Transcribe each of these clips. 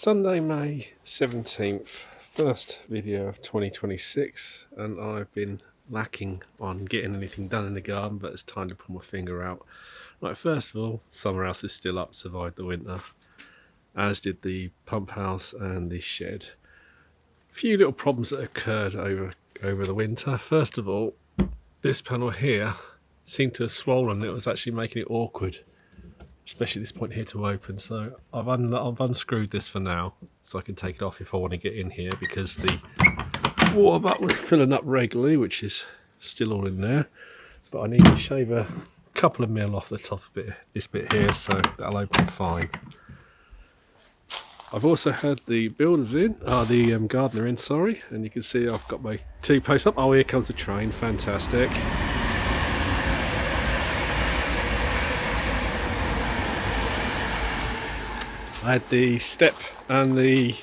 Sunday, May 17th, first video of 2026, and I've been lacking on getting anything done in the garden, but it's time to pull my finger out. Right, first of all, summer house is still up, survived the winter, as did the pump house and the shed. A few little problems that occurred over the winter. First of all, this panel here seemed to have swollen. It was actually making it awkward, especially at this point here to open. So I've unscrewed this for now, so I can take it off if I want to get in here, because the water butt was filling up regularly, which is still all in there. But I need to shave a couple of mil off the top of this bit here, so that'll open fine. I've also had the builders in, the gardener in, sorry, and you can see I've got my two posts up. Oh, here comes the train, fantastic. I had the step and the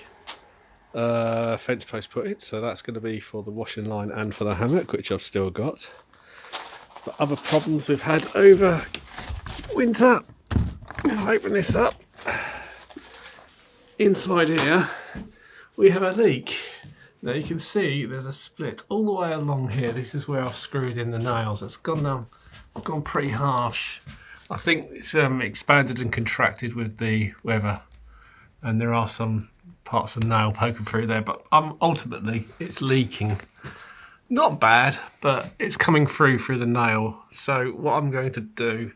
fence post put in, so that's going to be for the washing line and for the hammock, which I've still got. But other problems we've had over winter, I'll open this up. Inside here we have a leak. Now you can see there's a split all the way along here. This is where I've screwed in the nails. It's gone down, it's gone pretty harsh. I think it's expanded and contracted with the weather, and there are some parts of the nail poking through there, but ultimately it's leaking. Not bad, but it's coming through the nail. So what I'm going to do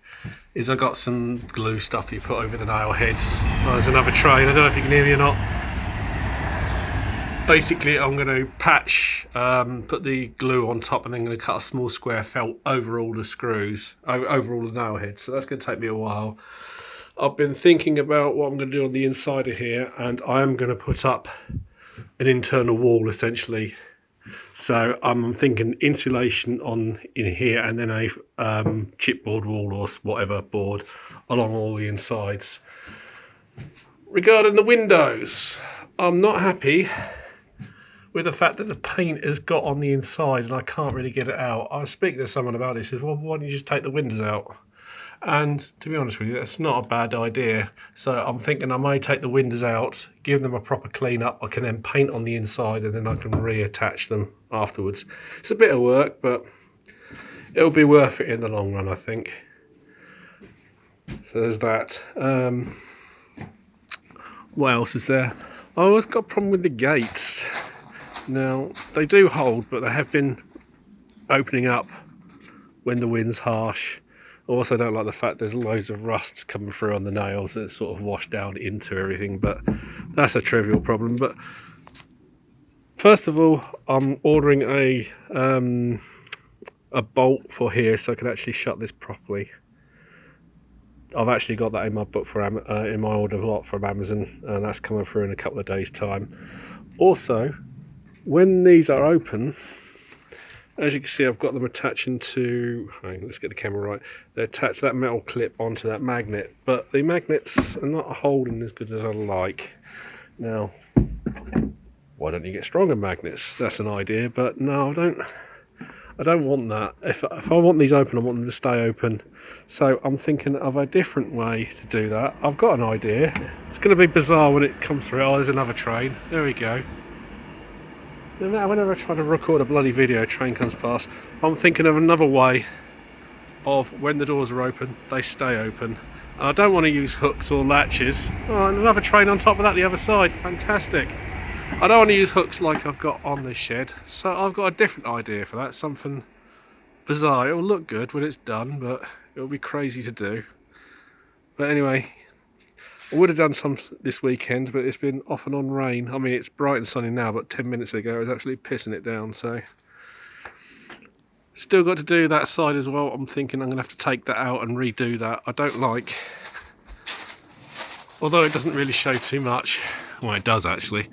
is I got some glue stuff you put over the nail heads. Oh, there's another train, I don't know if you can hear me or not. Basically I'm going to patch, put the glue on top, and then going to cut a small square felt over all the screws, over all the nail heads. So that's going to take me a while. I've been thinking about what I'm going to do on the inside of here, and I am going to put up an internal wall essentially. So I'm thinking insulation in here, and then a chipboard wall or whatever board along all the insides. Regarding the windows, I'm not happy with the fact that the paint has got on the inside and I can't really get it out. I was speaking to someone about it. He says, well, why don't you just take the windows out? And to be honest with you, that's not a bad idea. So I'm thinking I may take the windows out, give them a proper clean up. I can then paint on the inside, and then I can reattach them afterwards. It's a bit of work, but it'll be worth it in the long run, I think. So there's that. What else is there? Oh, I've got a problem with the gates. Now, they do hold, but they have been opening up when the wind's harsh. I also don't like the fact there's loads of rust coming through on the nails that sort of wash down into everything, but that's a trivial problem. But first of all, I'm ordering a bolt for here so I can actually shut this properly. I've actually got that in my book in my order lot from Amazon, and that's coming through in a couple of days' time. Also, when these are open, as you can see, I've got them attaching to, let's get the camera right, they attach that metal clip onto that magnet, but the magnets are not holding as good as I like. Now, why don't you get stronger magnets? That's an idea, but no, I don't want that. If I want these open, I want them to stay open. So I'm thinking of a different way to do that. I've got an idea. It's going to be bizarre when it comes through. Oh, there's another train. There we go. Now, whenever I try to record a bloody video, a train comes past. I'm thinking of another way of when the doors are open, they stay open. And I don't want to use hooks or latches. Oh, and another train on top of that, the other side. Fantastic. I don't want to use hooks like I've got on this shed. So I've got a different idea for that. Something bizarre. It'll look good when it's done, but it'll be crazy to do. But anyway, I would have done some this weekend, but it's been off and on rain. I mean, it's bright and sunny now, but 10 minutes ago it was absolutely pissing it down. So still got to do that side as well. I'm thinking I'm going to have to take that out and redo that. I don't like, although it doesn't really show too much. Well, it does actually.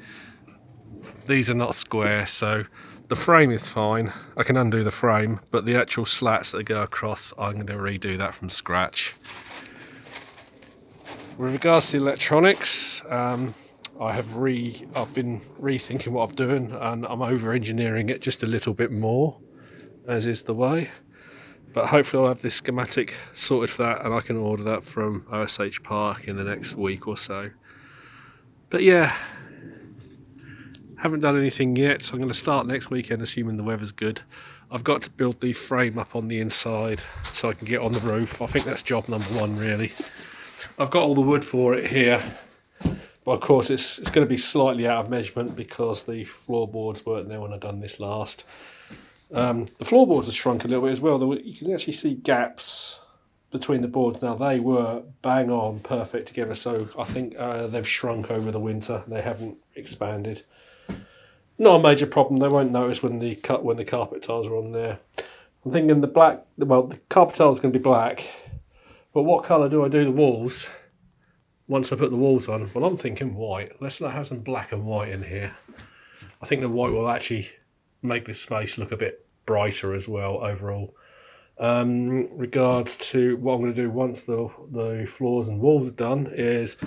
These are not square, so the frame is fine. I can undo the frame, but the actual slats that go across, I'm going to redo that from scratch. With regards to electronics, I've been rethinking what I'm doing, and I'm over-engineering it just a little bit more, as is the way. But hopefully I'll have this schematic sorted for that, and I can order that from OSH Park in the next week or so. But yeah, haven't done anything yet, so I'm going to start next weekend, assuming the weather's good. I've got to build the frame up on the inside so I can get on the roof. I think that's job number one, really. I've got all the wood for it here, but of course it's going to be slightly out of measurement because the floorboards weren't there when I done this last. The floorboards have shrunk a little bit as well. You can actually see gaps between the boards now. They were bang on perfect together, so I think they've shrunk over the winter. They haven't expanded. Not a major problem. They won't notice when the carpet tiles are on there. I'm thinking the carpet tile is going to be black, but what colour do I do the walls once I put the walls on? Well, I'm thinking white. Let's not have some black and white in here. I think the white will actually make this space look a bit brighter as well overall. Regards to what I'm going to do once the floors and walls are done is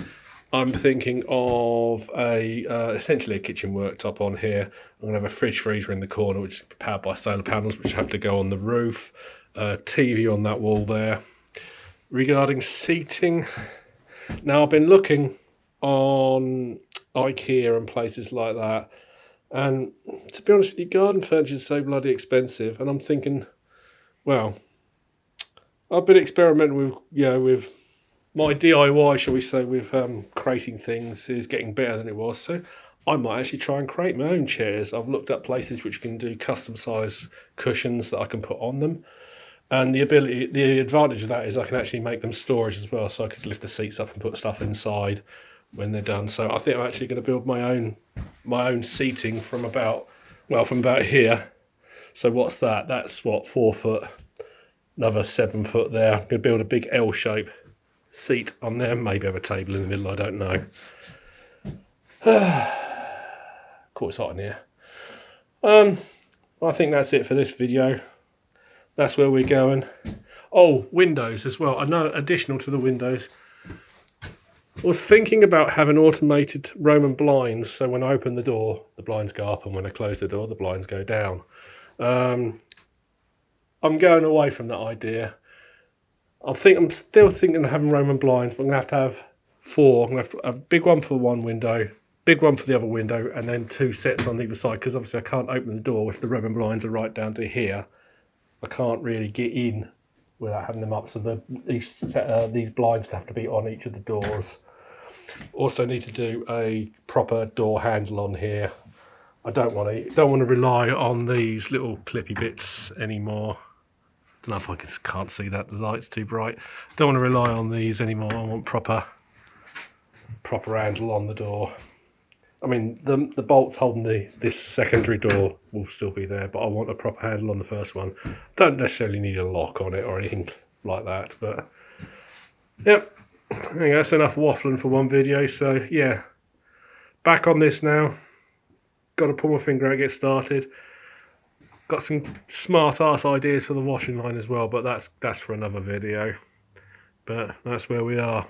I'm thinking of essentially a kitchen worktop on here. I'm going to have a fridge freezer in the corner which is powered by solar panels which have to go on the roof. TV on that wall there. Regarding seating, now I've been looking on IKEA and places like that, and to be honest with you, garden furniture is so bloody expensive, and I'm thinking, well, I've been experimenting with my DIY, shall we say, with creating things is getting better than it was, so I might actually try and create my own chairs. I've looked at places which can do custom size cushions that I can put on them, and the advantage of that is I can actually make them storage as well, so I could lift the seats up and put stuff inside when they're done. So I think I'm actually going to build my own seating from about here. So what's that? That's what, 4 foot, another 7 foot there. I'm going to build a big L shape seat on there, maybe have a table in the middle, I don't know. Of course, hot in here. I think that's it for this video. That's where we're going. Oh, windows as well. I know, additional to the windows, I was thinking about having automated Roman blinds, so when I open the door, the blinds go up, and when I close the door, the blinds go down. I'm going away from that idea. I'm still thinking of having Roman blinds, but I'm going to have 4. I'm going to have a big one for one window, big one for the other window, and then 2 sets on either side, because obviously I can't open the door if the Roman blinds are right down to here. I can't really get in without having them up, so these blinds have to be on each of the doors. Also need to do a proper door handle on here. I don't want to rely on these little clippy bits anymore. Don't know if I can't see that, the light's too bright. Don't want to rely on these anymore. I want proper handle on the door. I mean, the bolts holding this secondary door will still be there, but I want a proper handle on the first one. Don't necessarily need a lock on it or anything like that, but yep. Anyway, that's enough waffling for one video, so yeah. Back on this now. Got to pull my finger out, get started. Got some smart ass ideas for the washing line as well, but that's for another video. But that's where we are.